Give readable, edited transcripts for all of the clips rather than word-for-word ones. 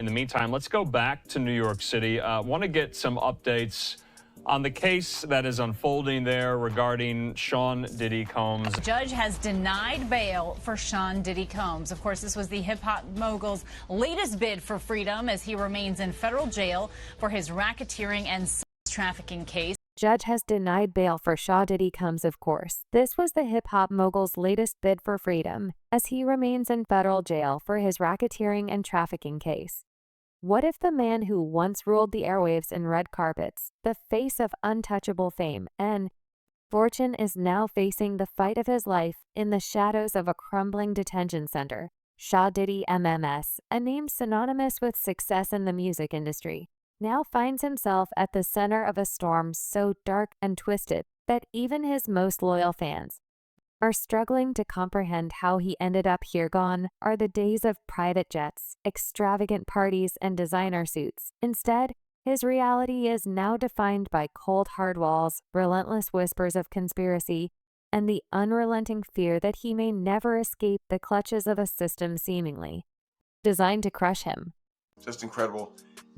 In the meantime, let's go back to New York City. Want to get some updates on the case that is unfolding there regarding Sean Diddy Combs. The judge has denied bail for Sean Diddy Combs. Of course, this was the hip-hop mogul's latest bid for freedom as he remains in federal jail for his racketeering and sex trafficking case. Judge has denied bail for Sean Diddy Combs, of course. This was the hip-hop mogul's latest bid for freedom as he remains in federal jail for his racketeering and trafficking case. What if the man who once ruled the airwaves in red carpets, the face of untouchable fame and fortune, is now facing the fight of his life in the shadows of a crumbling detention center? Sean Diddy MMS, a name synonymous with success in the music industry, now finds himself at the center of a storm so dark and twisted that even his most loyal fans are struggling to comprehend how he ended up here. Gone are the days of private jets, extravagant parties, and designer suits. Instead, his reality is now defined by cold hard walls, relentless whispers of conspiracy, and the unrelenting fear that he may never escape the clutches of a system seemingly designed to crush him. Just incredible.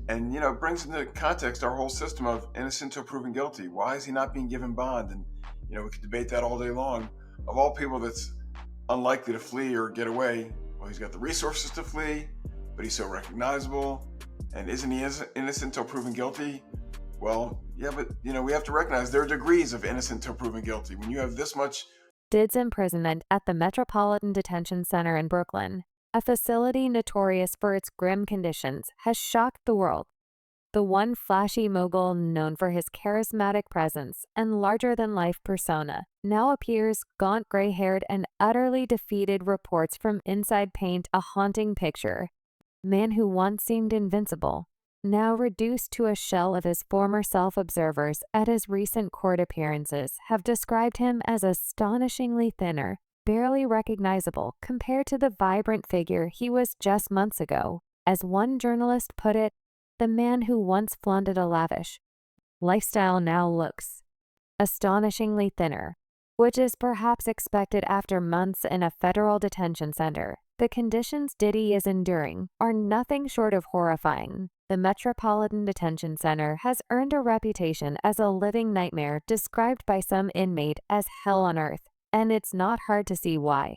And, it brings into context our whole system of innocent till proven guilty. Why is he not being given bond? And, we could debate that all day long. Of all people that's unlikely to flee or get away, well, he's got the resources to flee, but he's so recognizable. And isn't he innocent till proven guilty? Well, yeah, but, we have to recognize there are degrees of innocent till proven guilty. When you have this much... Diddy's imprisonment at the Metropolitan Detention Center in Brooklyn, a facility notorious for its grim conditions, has shocked the world. The one flashy mogul known for his charismatic presence and larger-than-life persona now appears gaunt, gray-haired, and utterly defeated. Reports from inside paint a haunting picture. Man who once seemed invincible, now reduced to a shell of his former self. Observers at his recent court appearances have described him as astonishingly thinner, barely recognizable compared to the vibrant figure he was just months ago. As one journalist put it, the man who once flaunted a lavish lifestyle now looks astonishingly thinner, which is perhaps expected after months in a federal detention center. The conditions Diddy is enduring are nothing short of horrifying. The Metropolitan Detention Center has earned a reputation as a living nightmare, described by some inmate as hell on earth, and it's not hard to see why.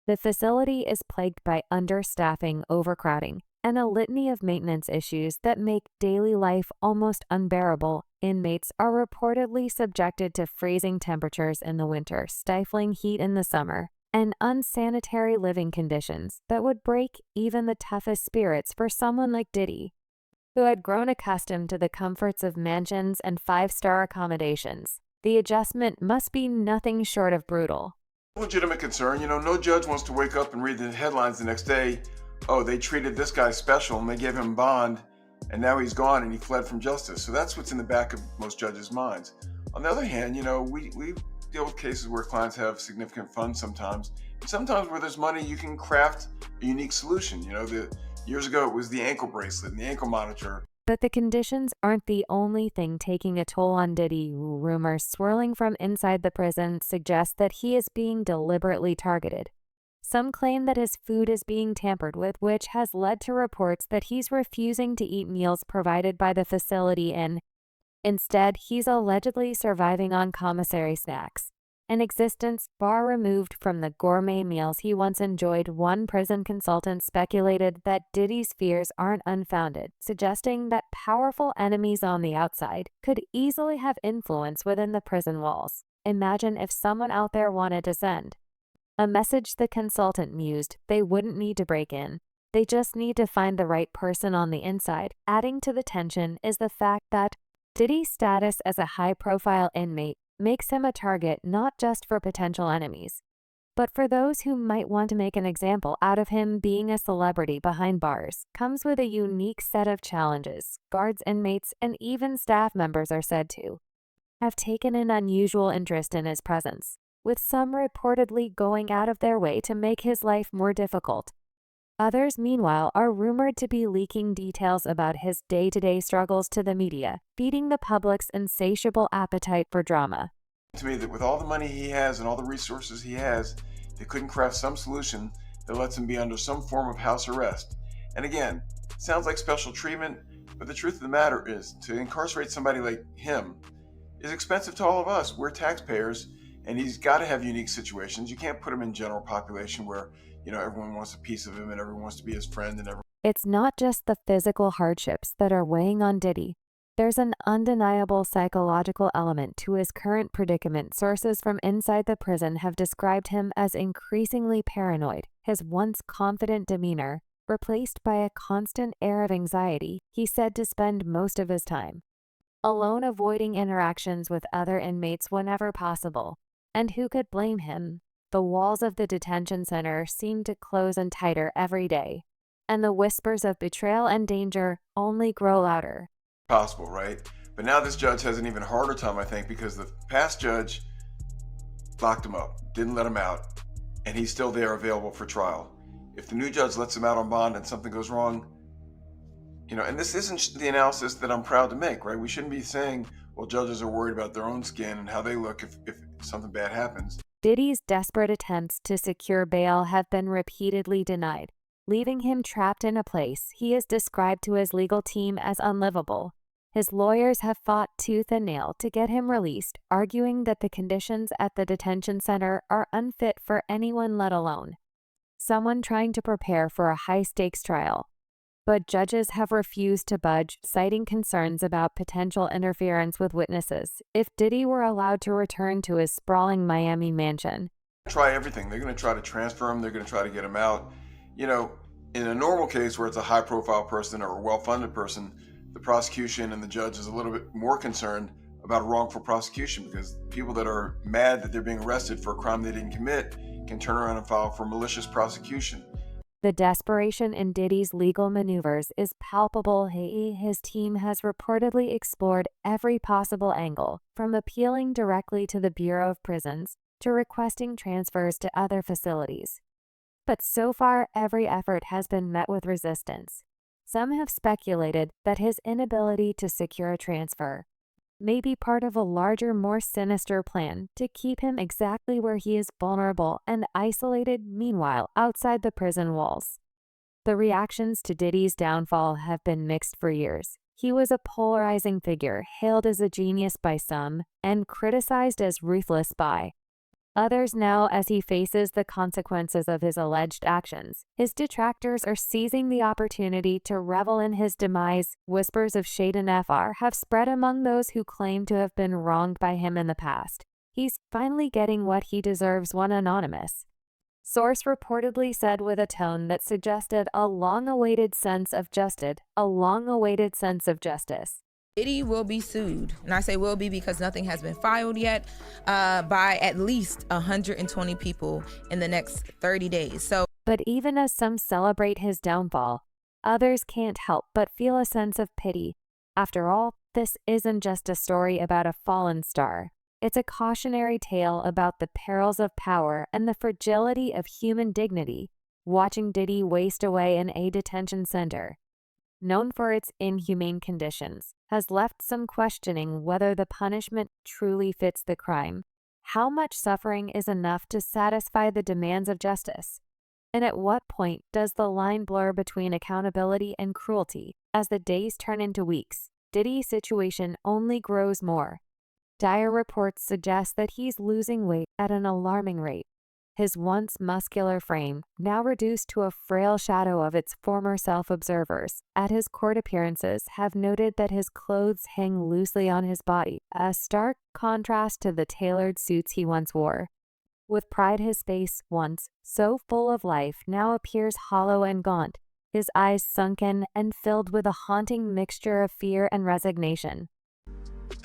The facility is plagued by understaffing, overcrowding, and a litany of maintenance issues that make daily life almost unbearable. Inmates are reportedly subjected to freezing temperatures in the winter, stifling heat in the summer, and unsanitary living conditions that would break even the toughest spirits for someone like Diddy, who had grown accustomed to the comforts of mansions and five-star accommodations. The adjustment must be nothing short of brutal. Legitimate concern. No judge wants to wake up and read the headlines the next day. Oh, they treated this guy special and they gave him bond, and now he's gone and he fled from justice. So that's what's in the back of most judges' minds. On the other hand, we deal with cases where clients have significant funds sometimes. And sometimes where there's money, you can craft a unique solution. Years ago, it was the ankle bracelet and the ankle monitor. But the conditions aren't the only thing taking a toll on Diddy. Rumors swirling from inside the prison suggest that he is being deliberately targeted. Some claim that his food is being tampered with, which has led to reports that he's refusing to eat meals provided by the facility, and instead, he's allegedly surviving on commissary snacks, an existence far removed from the gourmet meals he once enjoyed. One prison consultant speculated that Diddy's fears aren't unfounded, suggesting that powerful enemies on the outside could easily have influence within the prison walls. Imagine if someone out there wanted to send a message. The consultant mused, they wouldn't need to break in. They just need to find the right person on the inside. Adding to the tension is the fact that Diddy's status as a high-profile inmate makes him a target not just for potential enemies, but for those who might want to make an example out of him. Being a celebrity behind bars comes with a unique set of challenges. Guards, inmates, and even staff members are said to have taken an unusual interest in his presence, with some reportedly going out of their way to make his life more difficult. Others, meanwhile, are rumored to be leaking details about his day-to-day struggles to the media, feeding the public's insatiable appetite for drama. To me, that with all the money he has and all the resources he has, they couldn't craft some solution that lets him be under some form of house arrest. And again, sounds like special treatment, but the truth of the matter is to incarcerate somebody like him is expensive to all of us. We're taxpayers, and he's got to have unique situations. You can't put him in general population where, everyone wants a piece of him and everyone wants to be his friend and everyone. It's not just the physical hardships that are weighing on Diddy. There's an undeniable psychological element to his current predicament. Sources from inside the prison have described him as increasingly paranoid, his once confident demeanor replaced by a constant air of anxiety. He's said to spend most of his time alone, avoiding interactions with other inmates whenever possible. And who could blame him? The walls of the detention center seem to close in tighter every day, and the whispers of betrayal and danger only grow louder. Possible, right? But now this judge has an even harder time, I think, because the past judge locked him up, didn't let him out, and he's still there available for trial. If the new judge lets him out on bond and something goes wrong, and this isn't the analysis that I'm proud to make, right? We shouldn't be saying, well, judges are worried about their own skin and how they look if something bad happens. Diddy's desperate attempts to secure bail have been repeatedly denied, leaving him trapped in a place he has described to his legal team as unlivable. His lawyers have fought tooth and nail to get him released, arguing that the conditions at the detention center are unfit for anyone, let alone someone trying to prepare for a high-stakes trial. But judges have refused to budge, citing concerns about potential interference with witnesses if Diddy were allowed to return to his sprawling Miami mansion. Try everything. They're going to try to transfer him. They're going to try to get him out. In a normal case where it's a high-profile person or a well-funded person, the prosecution and the judge is a little bit more concerned about a wrongful prosecution, because people that are mad that they're being arrested for a crime they didn't commit can turn around and file for malicious prosecution. The desperation in Diddy's legal maneuvers is palpable. His team has reportedly explored every possible angle, from appealing directly to the Bureau of Prisons to requesting transfers to other facilities. But so far, every effort has been met with resistance. Some have speculated that his inability to secure a transfer may be part of a larger, more sinister plan to keep him exactly where he is, vulnerable and isolated, meanwhile, outside the prison walls. The reactions to Diddy's downfall have been mixed for years. He was a polarizing figure, hailed as a genius by some and criticized as ruthless by others. Now, as he faces the consequences of his alleged actions, his detractors are seizing the opportunity to revel in his demise. Whispers of shade and FR have spread among those who claim to have been wronged by him in the past. He's finally getting what he deserves, one anonymous source reportedly said, with a tone that suggested a long-awaited sense of justice. Diddy will be sued, and I say will be because nothing has been filed yet, by at least 120 people in the next 30 days. But even as some celebrate his downfall, others can't help but feel a sense of pity. After all, this isn't just a story about a fallen star. It's a cautionary tale about the perils of power and the fragility of human dignity. Watching Diddy waste away in a detention center, known for its inhumane conditions, has left some questioning whether the punishment truly fits the crime. How much suffering is enough to satisfy the demands of justice? And at what point does the line blur between accountability and cruelty? As the days turn into weeks, Diddy's situation only grows more. Dire reports suggest that he's losing weight at an alarming rate. His once muscular frame, now reduced to a frail shadow of its former self. Observers at his court appearances have noted that his clothes hang loosely on his body, a stark contrast to the tailored suits he once wore. With pride, his face, once so full of life, now appears hollow and gaunt, his eyes sunken and filled with a haunting mixture of fear and resignation.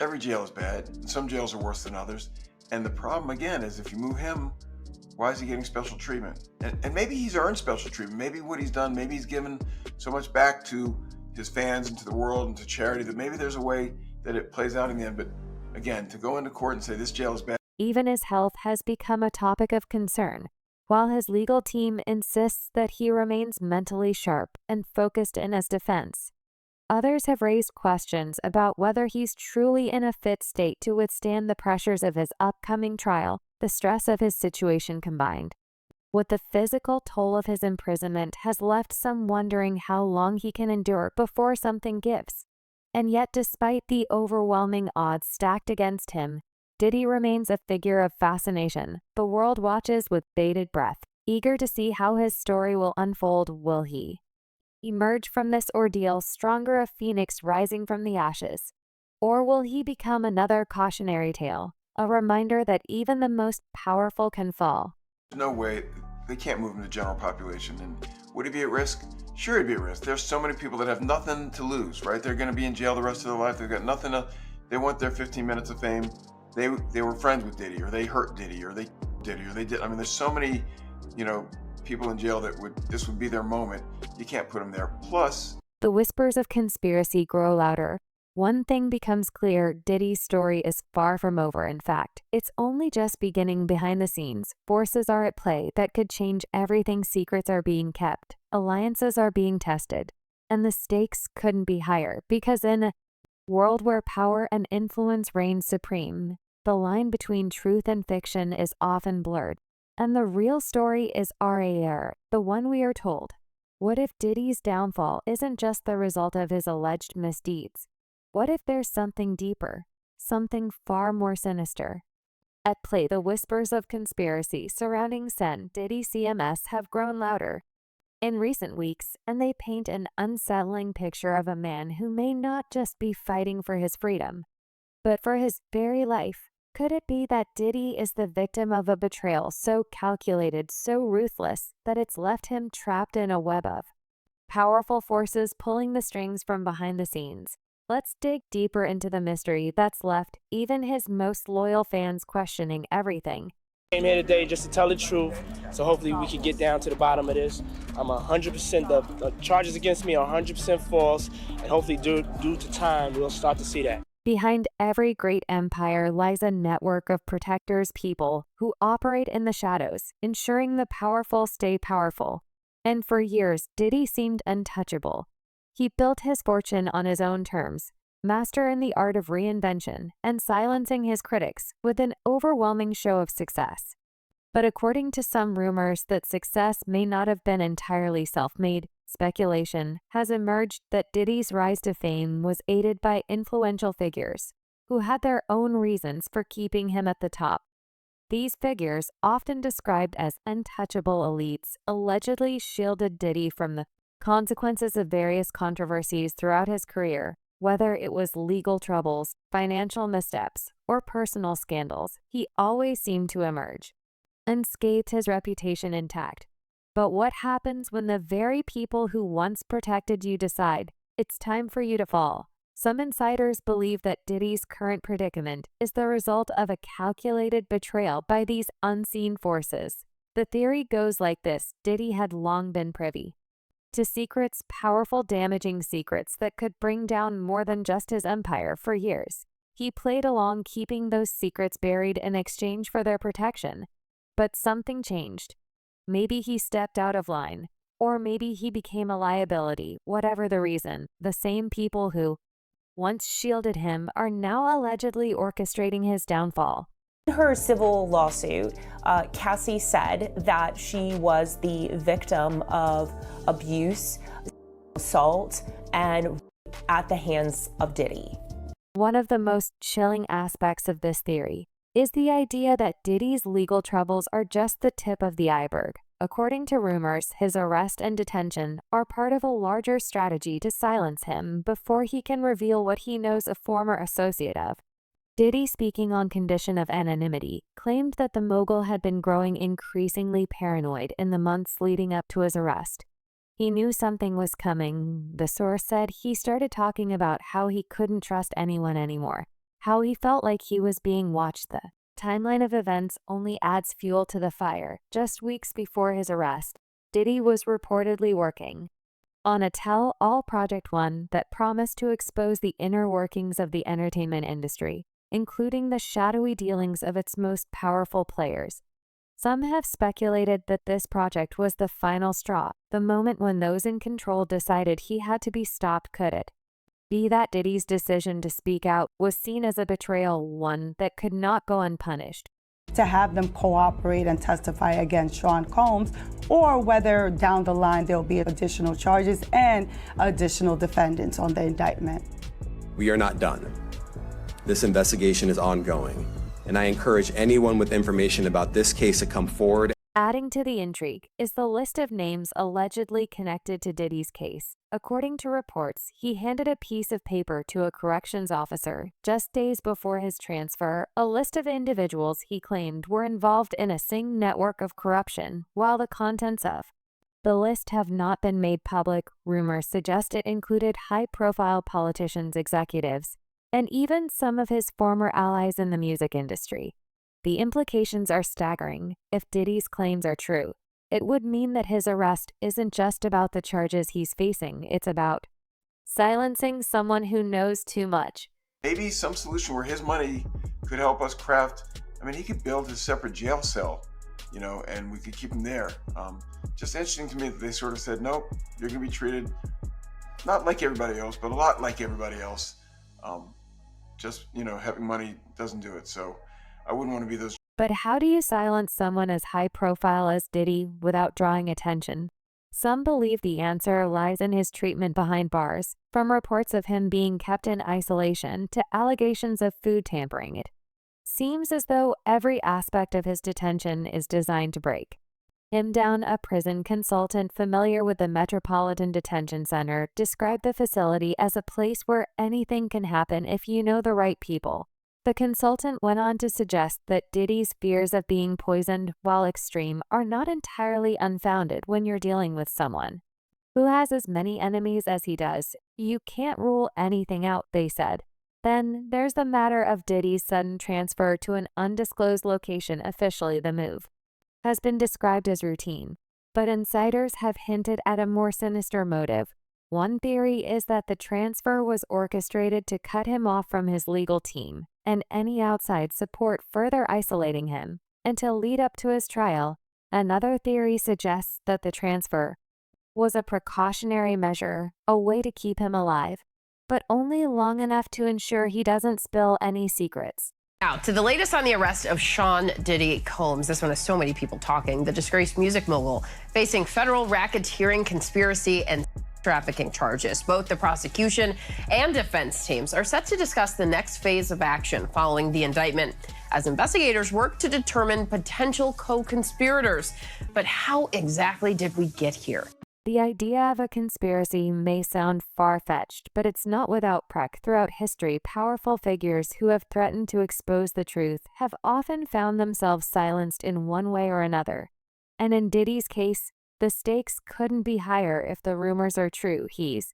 Every jail is bad. Some jails are worse than others. And the problem, again, is if you move him, why is he getting special treatment? And maybe he's earned special treatment. Maybe what he's done, maybe he's given so much back to his fans and to the world and to charity that maybe there's a way that it plays out in the end. But again, to go into court and say this jail is bad. Even his health has become a topic of concern, while his legal team insists that he remains mentally sharp and focused in his defense. Others have raised questions about whether he's truly in a fit state to withstand the pressures of his upcoming trial, the stress of his situation combined. What the physical toll of his imprisonment has left some wondering how long he can endure before something gives. And yet, despite the overwhelming odds stacked against him, Diddy remains a figure of fascination. The world watches with bated breath, eager to see how his story will unfold. Will he emerge from this ordeal stronger, a phoenix rising from the ashes? Or will he become another cautionary tale, a reminder that even the most powerful can fall? No way. They can't move him to general population. And would he be at risk? Sure, he'd be at risk. There's so many people that have nothing to lose, right? They're going to be in jail the rest of their life. They've got nothing to, they want their 15 minutes of fame. They were friends with Diddy, or they hurt Diddy, or they did, or they did. I mean, there's so many, people in jail that this would be their moment. You can't put them there. Plus, the whispers of conspiracy grow louder. One thing becomes clear: Diddy's story is far from over. In fact, it's only just beginning. Behind the scenes, forces are at play that could change everything. Secrets are being kept, alliances are being tested, and the stakes couldn't be higher, because in a world where power and influence reign supreme, the line between truth and fiction is often blurred, and the real story is rare, the one we are told. What if Diddy's downfall isn't just the result of his alleged misdeeds? What if there's something deeper, something far more sinister at play? The whispers of conspiracy surrounding Diddy CMS have grown louder in recent weeks, and they paint an unsettling picture of a man who may not just be fighting for his freedom, but for his very life. Could it be that Diddy is the victim of a betrayal so calculated, so ruthless, that it's left him trapped in a web of powerful forces pulling the strings from behind the scenes? Let's dig deeper into the mystery that's left even his most loyal fans questioning everything. Came here today just to tell the truth, so hopefully we can get down to the bottom of this. I'm 100%, the charges against me are 100% false, and hopefully due to time, we'll start to see that. Behind every great empire lies a network of protectors, people who operate in the shadows, ensuring the powerful stay powerful. And for years, Diddy seemed untouchable. He built his fortune on his own terms, master in the art of reinvention and silencing his critics with an overwhelming show of success. But according to some rumors that success may not have been entirely self-made, speculation has emerged that Diddy's rise to fame was aided by influential figures who had their own reasons for keeping him at the top. These figures, often described as untouchable elites, allegedly shielded Diddy from the consequences of various controversies throughout his career. Whether it was legal troubles, financial missteps, or personal scandals, he always seemed to emerge unscathed, his reputation intact. But what happens when the very people who once protected you decide it's time for you to fall? Some insiders believe that Diddy's current predicament is the result of a calculated betrayal by these unseen forces. The theory goes like this: Diddy had long been privy to secrets, powerful, damaging secrets that could bring down more than just his empire. For years, he played along, keeping those secrets buried in exchange for their protection. But something changed. Maybe he stepped out of line, or maybe he became a liability. Whatever the reason, the same people who once shielded him are now allegedly orchestrating his downfall. In her civil lawsuit, Cassie said that she was the victim of abuse, assault, and at the hands of Diddy. One of the most chilling aspects of this theory is the idea that Diddy's legal troubles are just the tip of the iceberg. According to rumors, his arrest and detention are part of a larger strategy to silence him before he can reveal what he knows a former associate of. Diddy, speaking on condition of anonymity, claimed that the mogul had been growing increasingly paranoid in the months leading up to his arrest. He knew something was coming. The source said he started talking about how he couldn't trust anyone anymore, how he felt like he was being watched. The timeline of events only adds fuel to the fire. Just weeks before his arrest, Diddy was reportedly working on a tell-all Project One that promised to expose the inner workings of the entertainment industry, including the shadowy dealings of its most powerful players. Some have speculated that this project was the final straw, the moment when those in control decided he had to be stopped. Could it be that Diddy's decision to speak out was seen as a betrayal, one that could not go unpunished? to have them cooperate and testify against Sean Combs, or whether down the line there'll be additional charges and additional defendants on the indictment. We are not done. This investigation is ongoing, and I encourage anyone with information about this case to come forward. Adding to the intrigue is the list of names allegedly connected to Diddy's case. According to reports, he handed a piece of paper to a corrections officer just days before his transfer, a list of individuals he claimed were involved in a Singh network of corruption, while the contents of the list have not been made public. Rumors suggest it included high-profile politicians, executives, and even some of his former allies in the music industry. The implications are staggering. If Diddy's claims are true, it would mean that his arrest isn't just about the charges he's facing, it's about silencing someone who knows too much. Maybe some solution where his money could help us craft, he could build his separate jail cell, and we could keep him there. Just interesting to me that they sort of said, nope, you're gonna be treated not like everybody else, but a lot like everybody else. Having money doesn't do it. So I wouldn't want to be those. But how do you silence someone as high profile as Diddy without drawing attention? Some believe the answer lies in his treatment behind bars, from reports of him being kept in isolation to allegations of food tampering. It seems as though every aspect of his detention is designed to break him down. A prison consultant familiar with the Metropolitan Detention Center described the facility as a place where anything can happen if you know the right people. The consultant went on to suggest that Diddy's fears of being poisoned, while extreme, are not entirely unfounded when you're dealing with someone who has as many enemies as he does. You can't rule anything out, they said. Then there's the matter of Diddy's sudden transfer to an undisclosed location. Officially, the move has been described as routine, but insiders have hinted at a more sinister motive. One theory is that the transfer was orchestrated to cut him off from his legal team and any outside support, further isolating him until lead up to his trial. Another theory suggests that the transfer was a precautionary measure, a way to keep him alive, but only long enough to ensure he doesn't spill any secrets. Now, to the latest on the arrest of Sean Diddy Combs. This one has so many people talking. The disgraced music mogul facing federal racketeering, conspiracy, and trafficking charges. Both the prosecution and defense teams are set to discuss the next phase of action following the indictment as investigators work to determine potential co-conspirators. But how exactly did we get here? The idea of a conspiracy may sound far-fetched, but it's not without precedent. Throughout history, powerful figures who have threatened to expose the truth have often found themselves silenced in one way or another. And in Diddy's case, the stakes couldn't be higher. If the rumors are true, he's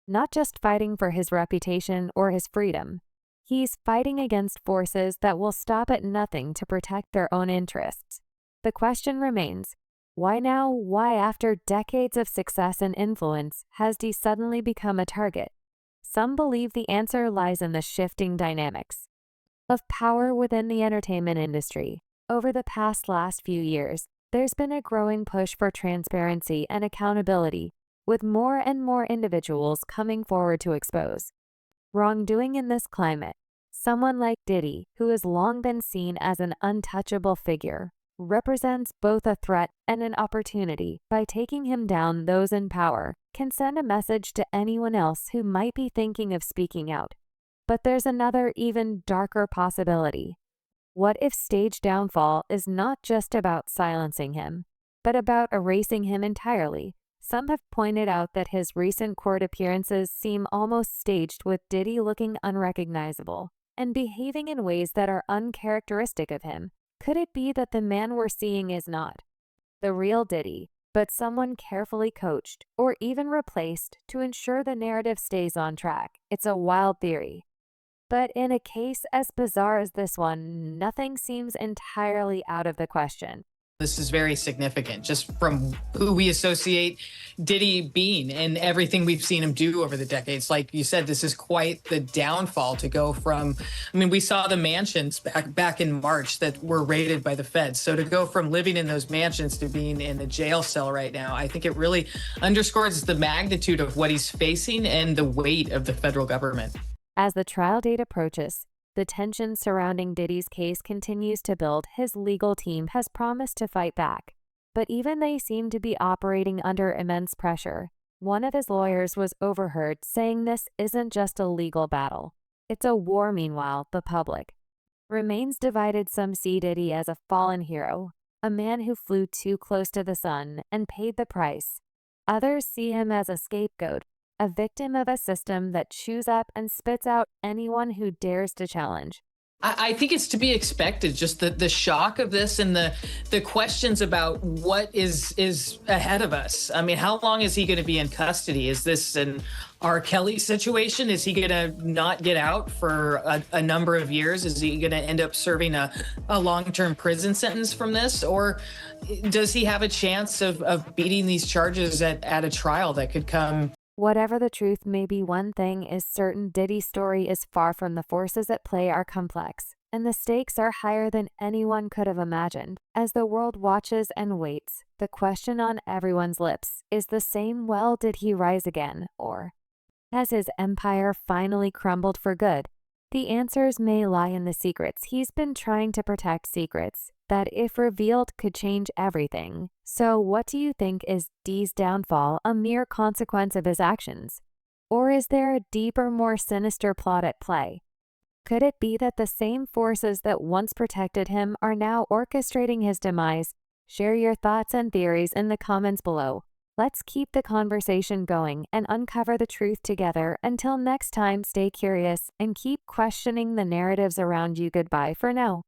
not just fighting for his reputation or his freedom. He's fighting against forces that will stop at nothing to protect their own interests. The question remains, why now? Why, after decades of success and influence, has he suddenly become a target? Some believe the answer lies in the shifting dynamics of power within the entertainment industry. Over the last few years, there's been a growing push for transparency and accountability, with more and more individuals coming forward to expose wrongdoing. In this climate, someone like Diddy, who has long been seen as an untouchable figure, represents both a threat and an opportunity. By taking him down, those in power can send a message to anyone else who might be thinking of speaking out. But there's another, even darker possibility. What if stage downfall is not just about silencing him, but about erasing him entirely? Some have pointed out that his recent court appearances seem almost staged, with Diddy looking unrecognizable and behaving in ways that are uncharacteristic of him. Could it be that the man we're seeing is not the real Diddy, but someone carefully coached or even replaced to ensure the narrative stays on track? It's a wild theory. But in a case as bizarre as this one, nothing seems entirely out of the question. This is very significant, just from who we associate Diddy being and everything we've seen him do over the decades. Like you said, this is quite the downfall to go from, we saw the mansions back in March that were raided by the feds. So to go from living in those mansions to being in a jail cell right now, I think it really underscores the magnitude of what he's facing and the weight of the federal government. As the trial date approaches, the tension surrounding Diddy's case continues to build. His legal team has promised to fight back, but even they seem to be operating under immense pressure. One of his lawyers was overheard saying this isn't just a legal battle, it's a war. Meanwhile, the public remains divided. Some see Diddy as a fallen hero, a man who flew too close to the sun and paid the price. Others see him as a scapegoat, a victim of a system that chews up and spits out anyone who dares to challenge. I think it's to be expected, just the shock of this and the questions about what is ahead of us. I mean, how long is he going to be in custody? Is this an R. Kelly situation? Is he going to not get out for a number of years? Is he going to end up serving a long-term prison sentence from this? Or does he have a chance of beating these charges at a trial that could come? Whatever the truth may be, one thing is certain: Diddy's story is far from the forces at play are complex, and the stakes are higher than anyone could have imagined. As the world watches and waits, the question on everyone's lips is the same: well, did he rise again, or has his empire finally crumbled for good? The answers may lie in the secrets he's been trying to protect, secrets that, if revealed, could change everything. So what do you think? Is D's downfall a mere consequence of his actions? Or is there a deeper, more sinister plot at play? Could it be that the same forces that once protected him are now orchestrating his demise? Share your thoughts and theories in the comments below. Let's keep the conversation going and uncover the truth together. Until next time, stay curious and keep questioning the narratives around you. Goodbye for now.